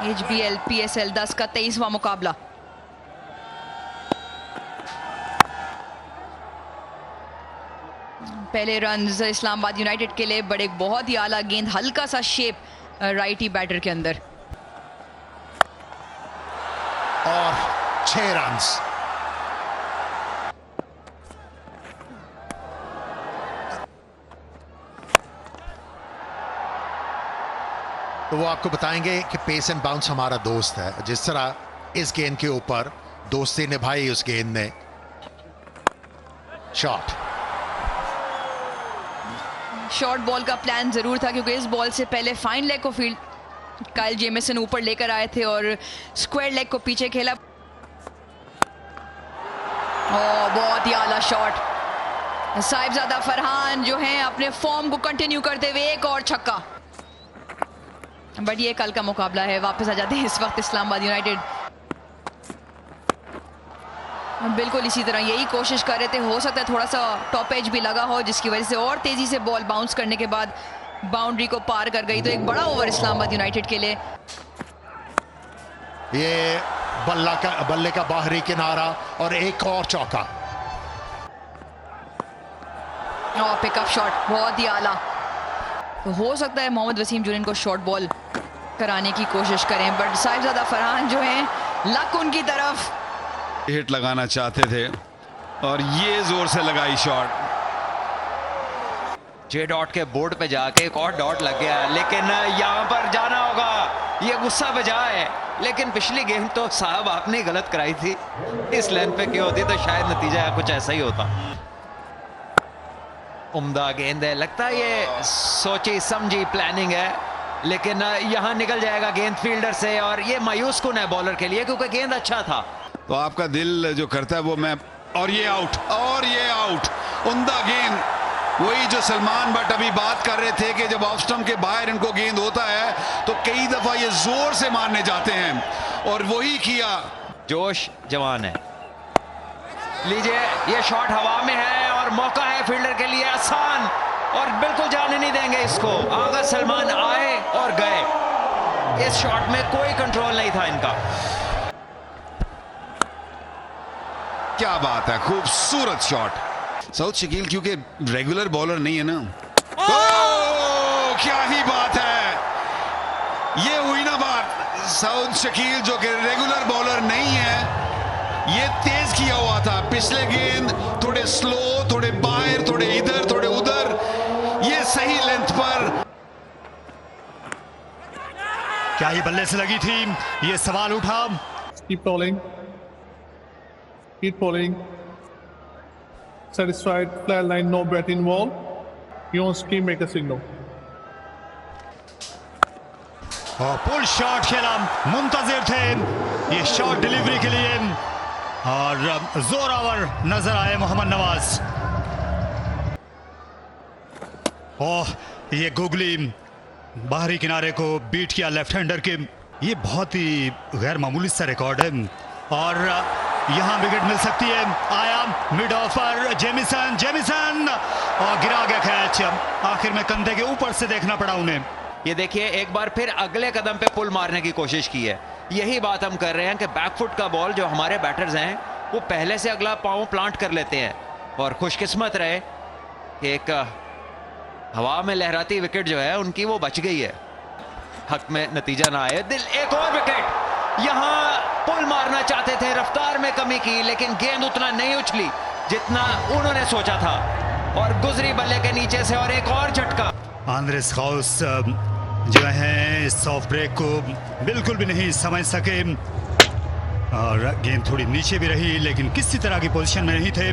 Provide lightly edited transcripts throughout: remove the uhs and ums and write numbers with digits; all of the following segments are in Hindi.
HBL PSL 10 का 23वां मुकाबला। पहले रन्स इस्लामाबाद यूनाइटेड के लिए, बड़े बहुत ही आला गेंद, हल्का सा शेप राइटी बैटर के अंदर, और 6 रन्स। तो वो आपको बताएंगे कि पेस एंड बाउंस हमारा दोस्त है। जिस तरह इस गेंद के ऊपर दोस्ती निभाई उस गेंद ने। शॉर्ट बॉल का प्लान जरूर था, क्योंकि इस बॉल से पहले फाइन लेग को फील्ड काइल जेमिसन ऊपर लेकर आए थे और स्क्वायर लेग को पीछे खेला। बहुत ही आला शॉट। साहिबजादा फरहान जो हैं अपने फॉर्म को कंटिन्यू करते हुए एक और छक्का। बट ये कल का मुकाबला है, वापस आ जाते हैं इस वक्त इस्लामाबाद यूनाइटेड। बिल्कुल इसी तरह यही कोशिश कर रहे थे, हो सकता है थोड़ा सा टॉप एज भी लगा हो, जिसकी वजह से और तेजी से बॉल बाउंस करने के बाद बाउंड्री को पार कर गई। तो एक बड़ा ओवर इस्लामाबाद यूनाइटेड के लिए। ये बल्ले का बाहरी किनारा और एक और चौका। पिकअप शॉट बहुत ही आला। तो हो सकता है मोहम्मद वसीम जुरीन को शॉर्ट बॉल कराने की कोशिश करें, बट साहिबजादा फरहान जो हैं लक उनकी तरफ। हिट लगाना चाहते थे और ये जोर से लगाई शॉट। जे डॉट के बोर्ड पे जाके एक और डॉट लग गया, लेकिन यहां पर जाना होगा। ये गुस्सा बजा है, लेकिन पिछली गेम तो साहब आपने गलत कराई थी। इस लेंथ पे क्यों होती तो शायद नतीजा कुछ ऐसा ही होता। उम्दा गेंद है, लगता है ये सोची समझी प्लानिंग है, लेकिन यहां निकल जाएगा गेंद फील्डर से और ये मायूस कुन है बॉलर के लिए, क्योंकि गेंद अच्छा था। तो आपका दिल जो करता है वो मैं, और ये आउट, और ये आउट। उम्दा गेंद, वही जो सलमान भट्ट अभी बात कर रहे थे कि जब ऑफ स्टंप के बाहर इनको गेंद होता है तो कई दफा ये जोर से मारने जाते हैं, और वही किया। जोश जवान है। लीजिए, ये शॉट हवा में है और मौका है फील्डर के लिए आसान, और बिल्कुल जाने नहीं देंगे इसको। आगा सलमान आए और गए। इस शॉट में कोई कंट्रोल नहीं था इनका। क्या बात है, खूबसूरत शॉट। सऊद शकील क्योंकि रेगुलर बॉलर नहीं है ना। क्या ही बात है, ये हुई ना बात। सऊद शकील जो कि रेगुलर बॉलर नहीं है, ये तेज किया हुआ था। पिछले गेंद थोड़े स्लो, थोड़े बाहर, थोड़े इधर, थोड़े उधर, ये सही लेंथ पर। क्या ये बल्ले से लगी थी, ये सवाल उठा। Keep bowling. Keep bowling. Satisfied, flat line, no bat involved. You on scheme, make a signal. Pull shot खेला, मुंतजिर थे ये शॉट डिलीवरी के लिए, और जोरावर नजर आए मोहम्मद नवाज। ओह, ये गुगली बाहरी किनारे को बीट किया लेफ्ट हैंडर के। ये बहुत ही गैर मामूली सा रिकॉर्ड है, और यहां विकेट मिल सकती है। आया मिड ऑफ पर जेमिसन और गिरा गया कैच। आखिर में कंधे के ऊपर से देखना पड़ा उन्हें। ये देखिए, एक बार फिर अगले कदम पे पुल मारने की कोशिश की है। यही बात हम कर रहे हैं कि बैकफुट का बॉल जो हमारे बैटर्स हैं वो पहले से अगला पांव प्लांट कर लेते हैं, और खुशकिस्मत रहे कि एक हवा में लहराती विकेट जो है उनकी वो बच गई है। हक में नतीजा ना आए। दिल एक और विकेट। यहां पुल मारना चाहते थे, रफ्तार में कमी की, लेकिन गेंद उतना नहीं उछली जितना उन्होंने सोचा था, और गुजरी बल्ले के नीचे से और एक और झटका। आंद्रेस हाउस जो है इस सॉफ्ट ब्रेक को बिल्कुल भी नहीं समझ सके, और गेंद थोड़ी नीचे भी रही, लेकिन किसी तरह की पोजीशन में नहीं थे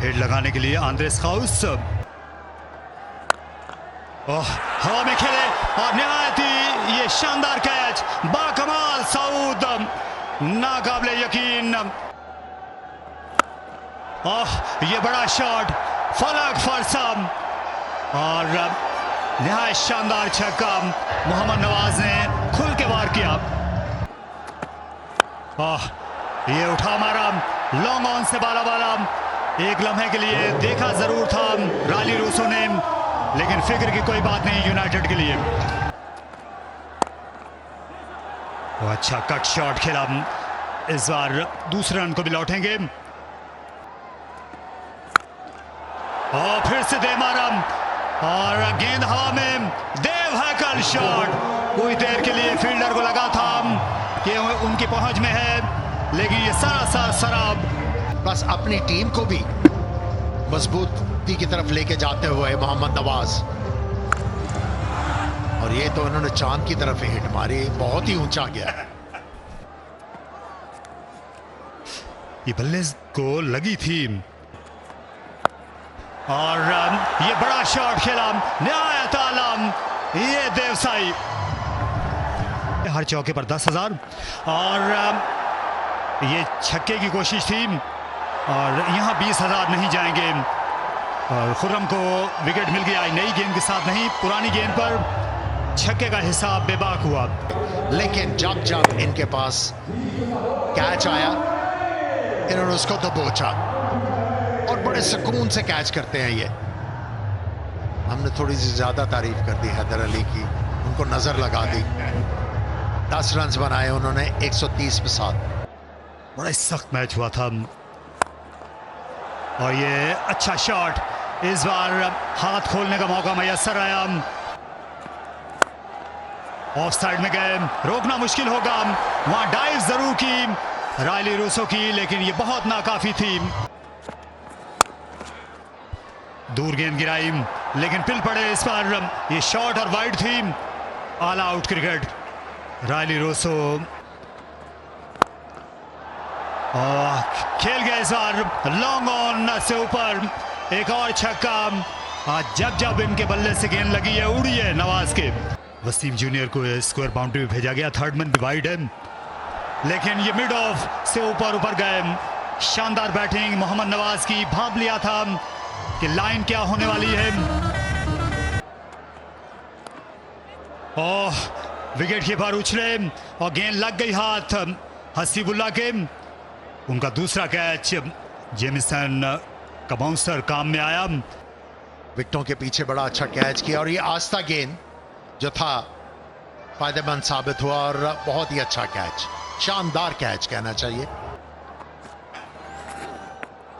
हेड लगाने के लिए। आंद्रेस हाउस हवा में खेले और निहायत ही ये शानदार कैच, बाकमाल सऊद, नाकाबिले यकीन। ये बड़ा शॉट, फलक फरसम, और निहायत शानदार छक्का मोहम्मद नवाज ने खुल के वार किया। ये उठा मारा लॉन्ग ऑन से बाला। एक लम्हे के लिए देखा जरूर था राली रूसो ने, लेकिन फिक्र की कोई बात नहीं यूनाइटेड के लिए। वो अच्छा कट शॉट खेला, इस बार दूसरे रन को भी लौटेंगे। और फिर से दे मारा और गेंद हवा में, देव हैकल शॉट। कुछ देर के लिए फील्डर को लगा था कि उनकी पहुंच में है, लेकिन ये सरासर शराब। बस अपनी टीम को भी मजबूती की तरफ लेके जाते हुए मोहम्मद नवाज, और ये तो उन्होंने चांद की तरफ हिट मारी, बहुत ही ऊंचा गया। ये बल्ले को लगी थी और ये बड़ा शॉट खेला निहायत आलम, ये देवसाई। हर चौके पर 10,000 और ये छक्के की कोशिश थी और यहाँ 20,000 नहीं जाएंगे। और खुर्रम को विकेट मिल गया, नई गेंद के साथ नहीं, पुरानी गेंद पर छक्के का हिसाब बेबाक हुआ। लेकिन जब जब इनके पास कैच आया, इन्होंने उसको दबोचा और बड़े सुकून से कैच करते हैं। ये हमने थोड़ी सी ज्यादा तारीफ कर दी हैदर अली की, उनको नजर लगा दी। 10 रन बनाए उन्होंने 130 पे 7। बड़ा सख्त मैच हुआ था और ये अच्छा शॉट, इस बार हाथ खोलने का मौका मैसर आया। ऑफ साइड में गए, रोकना मुश्किल होगा। वहां डाइव जरूर की रायली रूसो की, लेकिन ये बहुत नाकाफी थी। दूर गेंद गिराई लेकिन पिल पड़े इस पर। ये शॉट और वाइड थी। All out cricket. Rilee Rossouw खेल गया इस बार लॉन्ग ऑन से ऊपर, एक और छक्का। आज जब जब इनके बल्ले से गेंद लगी है उड़ी है नवाज के। वसीम जूनियर को स्क्वायर बाउंड्री में भेजा गया, थर्ड मैन भी वाइड है, लेकिन ये मिड ऑफ से ऊपर गए। शानदार बैटिंग मोहम्मद नवाज की, भांप लिया था कि लाइन क्या होने वाली है। ओह, विकेट कीपर उछले और गेंद लग गई हाथ हसीबुल्ला के। उनका दूसरा कैच, जेमिसन का बाउंसर काम में आया। विकेटों के पीछे बड़ा अच्छा कैच किया और ये आस्था गेंद जो था फायदेमंद साबित हुआ और बहुत ही अच्छा कैच, शानदार कैच कहना चाहिए।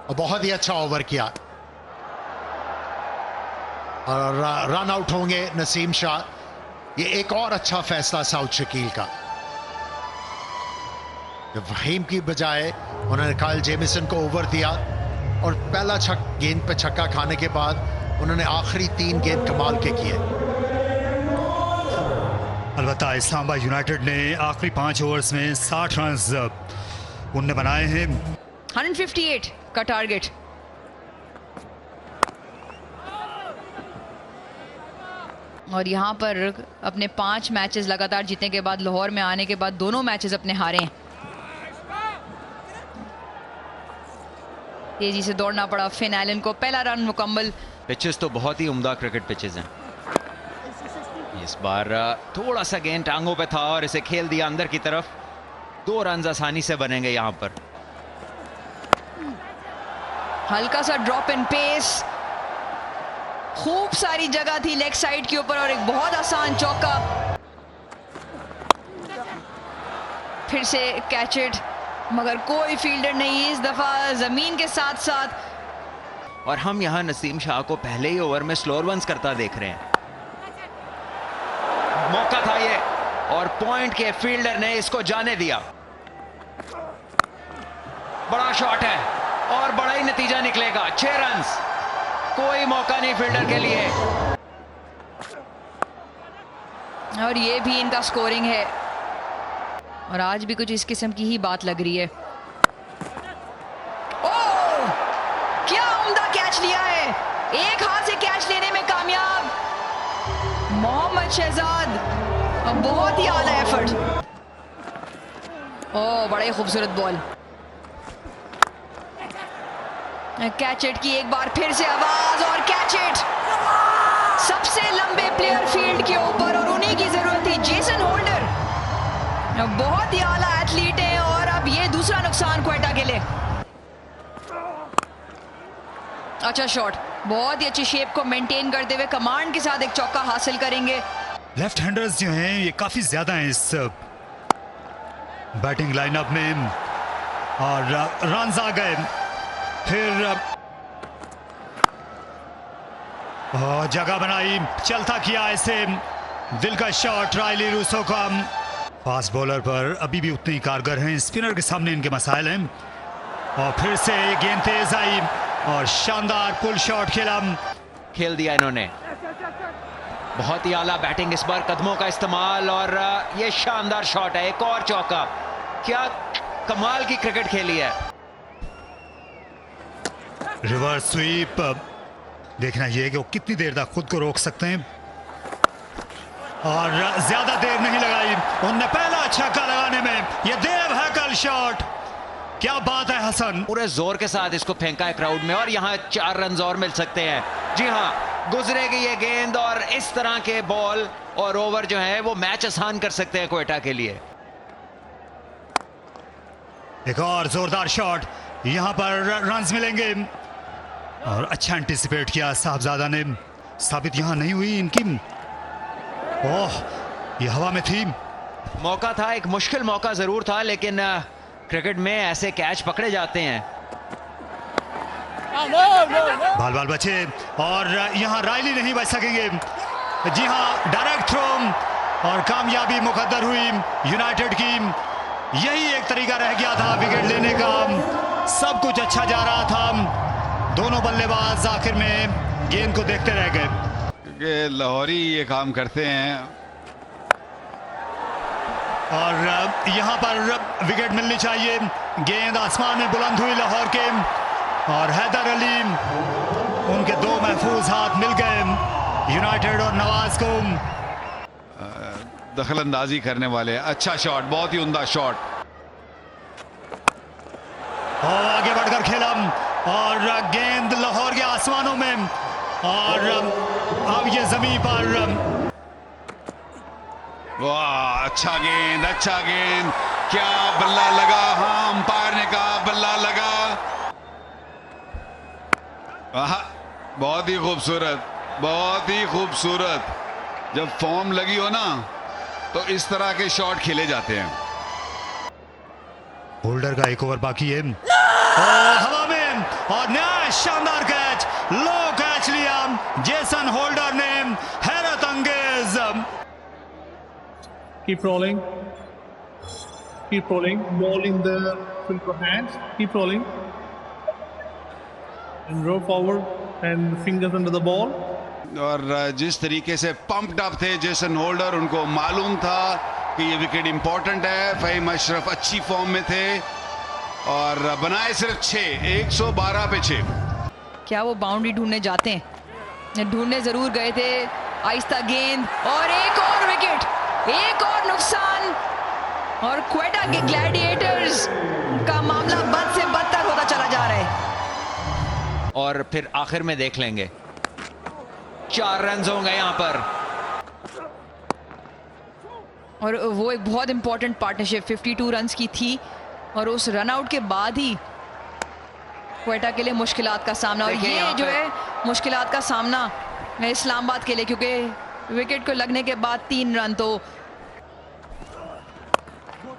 और बहुत ही अच्छा ओवर किया और रन आउट होंगे नसीम शाह। ये एक और अच्छा फैसला साउथ शकील का। वहीम की बजाय उन्होंने काइल जेमिसन को ओवर दिया और पहला गेंद पे छक्का खाने के बाद उन्होंने आखिरी 3 गेंद कमाल के किए। अलबत्ता इस्लामाबाद यूनाइटेड ने आखिरी 5 ओवर्स में 60 रन उनने बनाए हैं। 158 का टारगेट। और यहां पर अपने 5 मैचेस लगातार जीतने के बाद, लाहौर में आने के बाद दोनों मैचेस अपने हारे हैं। तेजी से दौड़ना पड़ा फिन एलन को, पहला रन मुकम्मल। पिचेस तो बहुत ही उम्दा क्रिकेट पिचेस हैं। इस बार थोड़ा सा गेंद टांगों पे था और इसे खेल दिया अंदर की तरफ। 2 रन आसानी से बनेंगे यहां पर। हल्का सा ड्रॉप इन पेस, खूब सारी जगह थी लेग साइड के ऊपर और एक बहुत आसान चौका। फिर से कैच इट, मगर कोई फील्डर नहीं इस दफा जमीन के साथ साथ। और हम यहां नसीम शाह को पहले ही ओवर में स्लोअर वंस करता देख रहे हैं। मौका था ये और पॉइंट के फील्डर ने इसको जाने दिया। बड़ा शॉट है और बड़ा ही नतीजा निकलेगा। 6 रन, कोई मौका नहीं फील्डर के लिए। और ये भी इनका स्कोरिंग है और आज भी कुछ इस किस्म की ही बात लग रही है। ओह, क्या उम्दा कैच लिया है, एक हाथ से कैच लेने में कामयाब मोहम्मद शहजाद। बहुत ही आला एफर्ट। ओह, बड़ा ही खूबसूरत बॉल। कैच इट की एक बार फिर से आवाज और कैच इट। सबसे लंबे प्लेयर फील्ड के ऊपर और उन्हीं की जरूरत थी, जेसन होल्डर। बहुत ही आला एथलीट है और अब ये दूसरा नुकसान क्वेटा के लिए। अच्छा शॉट, बहुत ही अच्छी शेप को मेंटेन करते हुए कमांड के साथ एक चौका हासिल करेंगे। लेफ्ट हैंडर्स जो हैं ये काफी ज्यादा हैं इस बैटिंग लाइनअप में और रन्स आ गए। फिर जगह बनाई, चलता किया इसे, दिल का शॉट रायली रूसो का। फास्ट बॉलर पर अभी भी उतने ही कारगर हैं, स्पिनर के सामने इनके मसाइल हैं। और फिर से गेंद तेज आई और शानदार पुल शॉट खेल दिया इन्होंने। बहुत ही आला बैटिंग इस बार, कदमों का इस्तेमाल, और ये शानदार शॉट है, एक और चौका। क्या कमाल की क्रिकेट खेली है। रिवर्स स्वीप, देखना यह है कि वो कितनी देर तक खुद को रोक सकते हैं। और ज्यादा देर नहीं लगाई उनने पहला छक्का लगाने में। ये देव हैकल शॉट, क्या बात है हसन। पूरे जोर के साथ इसको फेंका है क्राउड में, और यहां 4 रन और मिल सकते हैं। जी हां, गुजरेगी ये गेंद, और इस तरह के बॉल और ओवर जो है वो मैच आसान कर सकते हैं क्वेटा के लिए। एक और जोरदार शॉट, यहां पर रन्स मिलेंगे। और अच्छा एंटिसिपेट किया साहबजादा ने, साबित यहां नहीं हुई इनकी। ओह, ये हवा में थी। मौका था, एक मुश्किल मौका जरूर था, लेकिन क्रिकेट में ऐसे कैच पकड़े जाते हैं। बाल बाल बचे, और यहां रायली नहीं बच सकेंगे। जी हां, डायरेक्ट थ्रो, और कामयाबी मुकद्दर हुई यूनाइटेड की। यही एक तरीका रह गया था विकेट लेने का। सब कुछ अच्छा जा रहा था, दोनों बल्लेबाज आखिर में गेंद को देखते रह गए। क्योंकि लाहौरी ये काम करते हैं। और यहां पर विकेट मिलनी चाहिए। गेंद आसमान में बुलंद हुई लाहौर के, और हैदर अली, उनके 2 महफूज हाथ मिल गए यूनाइटेड और नवाज को। दखल अंदाजी करने वाले, अच्छा शॉट, बहुत ही उम्दा शॉट। और आगे बढ़कर खेला, और गेंद लाहौर के आसमानों में, और अब ये जमीन पर। वाह, अच्छा गेंद, अच्छा गेंद, क्या बल्ला लगा। हाँ, अंपायर ने कहा बल्ला लगा। वाह, बहुत ही खूबसूरत, बहुत ही खूबसूरत। जब फॉर्म लगी हो ना, तो इस तरह के शॉट खेले जाते हैं। होल्डर का एक ओवर बाकी है, और हवा में, और नया शानदार कैच, लो कैच लिया जेसन होल्डर ने, हैरत अंगेज। Keep rolling. Keep rolling. Ball in the filter hands. Keep rolling. And roll forward and fingers under the ball. और जिस तरीके से पंप्ड अप थे जेसन होल्डर, उनको मालूम था कि ये विकेट इंपॉर्टेंट है। फहीम अशरफ अच्छी फॉर्म में थे, और बनाए सिर्फ 6, 112 पे 6। क्या वो बाउंड्री ढूंढने जाते हैं? ढूंढने जरूर गए थे। आहिस्ता गेंद, और एक और विकेट, एक और नुकसान, और क्वेटा के ग्लैडिएटर्स का मामला बद से बदतर होता चला जा रहा है। और फिर आखिर में देख लेंगे, 4 रन होंगे यहां पर। और वो एक बहुत इंपॉर्टेंट पार्टनरशिप 52 रन्स की थी, और उस रन आउट के बाद ही क्वेटा के लिए मुश्किलात का सामना। और ये जो है मुश्किलात का सामना है इस्लामाबाद के लिए, क्योंकि विकेट को लगने के बाद 3 रन, तो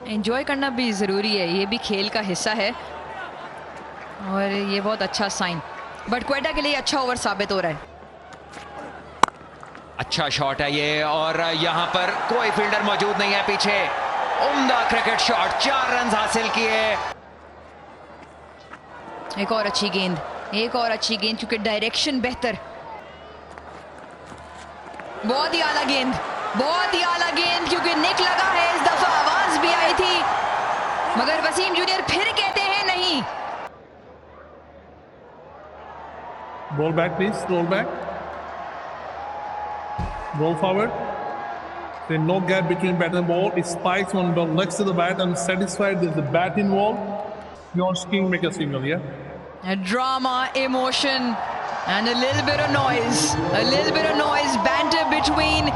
एंजॉय करना भी ज़रूरी है, ये भी खेल का हिस्सा है, और ये बहुत अच्छा साइन। बट क्वेटा के लिए अच्छा ओवर साबित हो रहा है। अच्छा शॉट है ये, और यहां पर कोई फील्डर मौजूद नहीं है पीछे। उम्दा क्रिकेट शॉट, 4 रन हासिल किए। एक और अच्छी गेंद, एक और अच्छी गेंद, क्योंकि डायरेक्शन बेहतर। बहुत ही आला गेंद, बहुत ही आला गेंद, क्योंकि निक लगा है। इस दफा आवाज भी आई थी, मगर वसीम जूनियर फिर कहते हैं नहीं। Roll back, please. Roll back. Roll forward. There's no gap between bat and ball. It spikes one ball next to the bat. I'm satisfied there's a bat involved. Your king make a signal, yeah? A drama, emotion, and a little bit of noise. A little bit of noise, banter between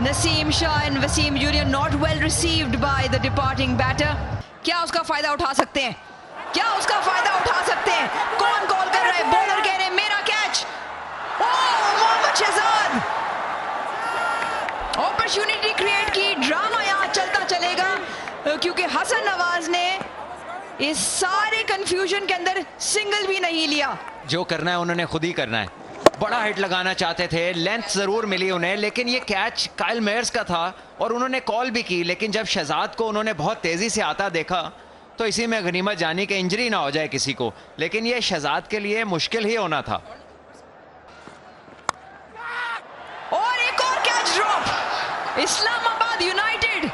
Naseem Shah and Wasim Junior, not well received by the departing batter. क्या उसका फायदा उठा सकते हैं? क्या उसका फायदा उठा सकते हैं? कौन कॉल कर रहा है? बॉलर कह रहे हैं मेरा कैच। ओह, मोहम्मद शहजाद अपॉर्चुनिटी क्रिएट की, ड्रामा यहाँ चलता चलेगा। क्योंकि हसन नवाज ने इस सारे कंफ्यूजन के अंदर सिंगल भी नहीं लिया। जो करना है उन्होंने खुद ही करना है। बड़ा हिट लगाना चाहते थे, लेंथ जरूर मिली उन्हें, लेकिन ये कैच काइल मेयर्स का था और उन्होंने कॉल भी की, लेकिन जब शहजाद को उन्होंने बहुत तेजी से आता देखा तो इसी में गनीमत जानी कि इंजरी ना हो जाए किसी को, लेकिन ये शहजाद के लिए मुश्किल ही होना था। और एक और कैच ड्रॉप। इस्लामाबाद यूनाइटेड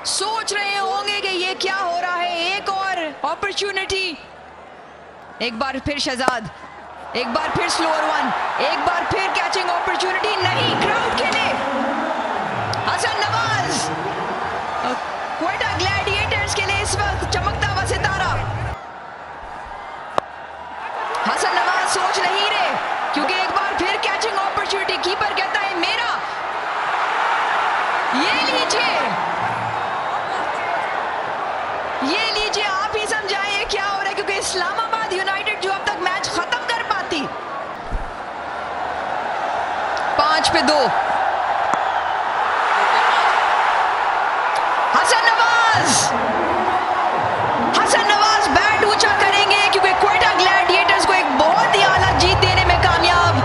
सोच रहे होंगे कि ये क्या हो रहा है। एक और अपॉर्चुनिटी, एक बार फिर शहजाद, एक बार फिर स्लोअर वन, एक बार फिर कैचिंग अपॉर्चुनिटी, नहीं क्राउड के लिए। हसन नवाज क्वेटा ग्लैडिएटर्स के लिए इस वक्त चमकता हुआ सितारा। हसन नवाज सोच नहीं रहे, क्योंकि एक बार फिर कैचिंग अपॉर्चुनिटी। कीपर कहता है मेरा, ये लीजिए आप ही समझाइए क्या हो रहा है, क्योंकि इस्लामाबाद यूनाइटेड जो अब तक मैच खत्म कर पाती। 5 पे 2। हसन नवाज बैट ऊंचा करेंगे, क्योंकि क्वेटा ग्लैडिएटर्स को एक बहुत ही आला जीत देने में कामयाब।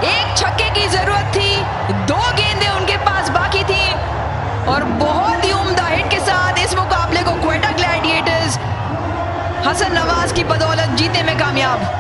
एक छक्के की जरूरत थी, 2 गेंदें उनके पास बाकी थी और बहुत ही उम्दा हिट के साथ इस मुकाबले को क्वेटा ग्लैडिएटर्स हसन नवाज की बदौलत जीतने में कामयाब।